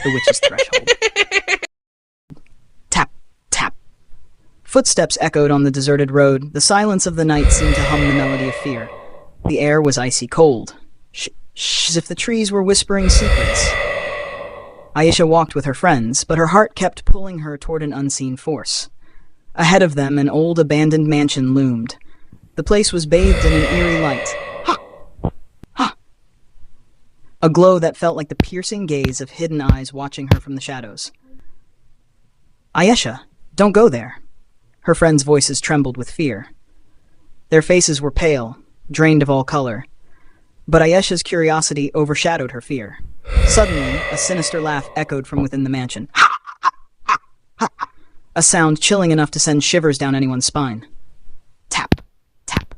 the witch's threshold. Tap, tap. Footsteps echoed on the deserted road. The silence of the night seemed to hum the melody of fear. The air was icy cold. Shh, as if the trees were whispering secrets. Ayesha walked with her friends, but her heart kept pulling her toward an unseen force. Ahead of them, an old abandoned mansion loomed. The place was bathed in an eerie light. Ha! Ha! A glow that felt like the piercing gaze of hidden eyes watching her from the shadows. Ayesha, don't go there. Her friends' voices trembled with fear. Their faces were pale, drained of all color. But Ayesha's curiosity overshadowed her fear. Suddenly, a sinister laugh echoed from within the mansion. Ha! Ha! Ha! Ha! A sound chilling enough to send shivers down anyone's spine. Tap! Tap!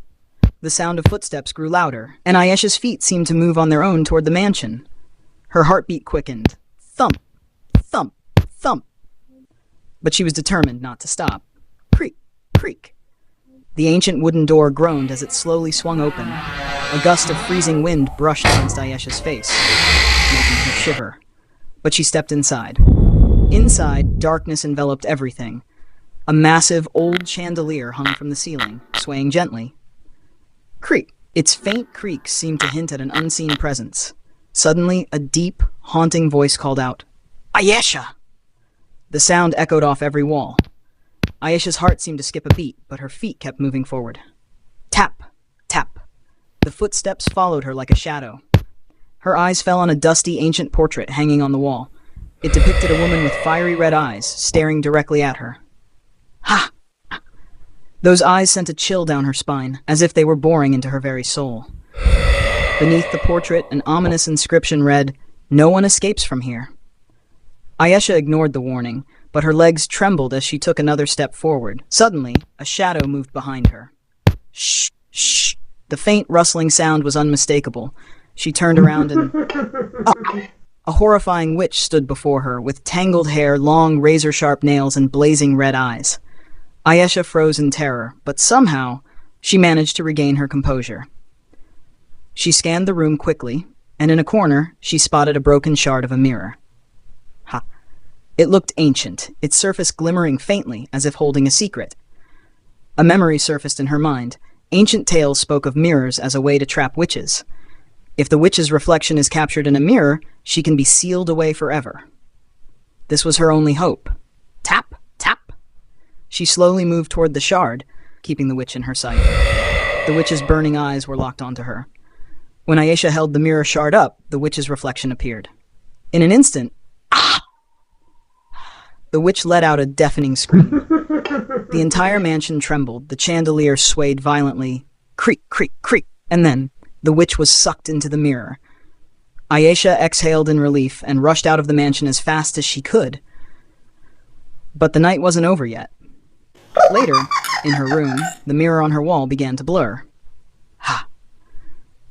The sound of footsteps grew louder, and Ayesha's feet seemed to move on their own toward the mansion. Her heartbeat quickened. Thump! Thump! Thump! But she was determined not to stop. Creak! Creak! The ancient wooden door groaned as it slowly swung open. A gust of freezing wind brushed against Ayesha's face, making her shiver. But she stepped inside. Inside, darkness enveloped everything. A massive, old chandelier hung from the ceiling, swaying gently. Creak! Its faint creak seemed to hint at an unseen presence. Suddenly, a deep, haunting voice called out, Ayesha! The sound echoed off every wall. Ayesha's heart seemed to skip a beat, but her feet kept moving forward. Tap! Tap! The footsteps followed her like a shadow. Her eyes fell on a dusty, ancient portrait hanging on the wall. It depicted a woman with fiery red eyes, staring directly at her. Ha! Those eyes sent a chill down her spine, as if they were boring into her very soul. Beneath the portrait, an ominous inscription read, No one escapes from here. Ayesha ignored the warning, but her legs trembled as she took another step forward. Suddenly, a shadow moved behind her. Shh! Shh! The faint rustling sound was unmistakable. She turned around and... A horrifying witch stood before her, with tangled hair, long, razor-sharp nails, and blazing red eyes. Ayesha froze in terror, but somehow, she managed to regain her composure. She scanned the room quickly, and in a corner, she spotted a broken shard of a mirror. Ha! It looked ancient, its surface glimmering faintly, as if holding a secret. A memory surfaced in her mind. Ancient tales spoke of mirrors as a way to trap witches. If the witch's reflection is captured in a mirror, she can be sealed away forever. This was her only hope. Tap! Tap! She slowly moved toward the shard, keeping the witch in her sight. The witch's burning eyes were locked onto her. When Ayesha held the mirror shard up, the witch's reflection appeared. In an instant, the witch let out a deafening scream. The entire mansion trembled, the chandelier swayed violently, creak, creak, creak, and then the witch was sucked into the mirror. Ayesha exhaled in relief and rushed out of the mansion as fast as she could. But the night wasn't over yet. Later, in her room, the mirror on her wall began to blur. Ha!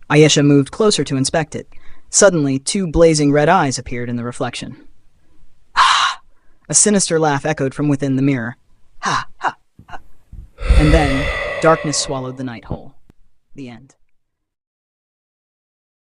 Ayesha moved closer to inspect it. Suddenly, two blazing red eyes appeared in the reflection. Ha! A sinister laugh echoed from within the mirror. Ha! Ha! Ha! And then, darkness swallowed the night whole. The end.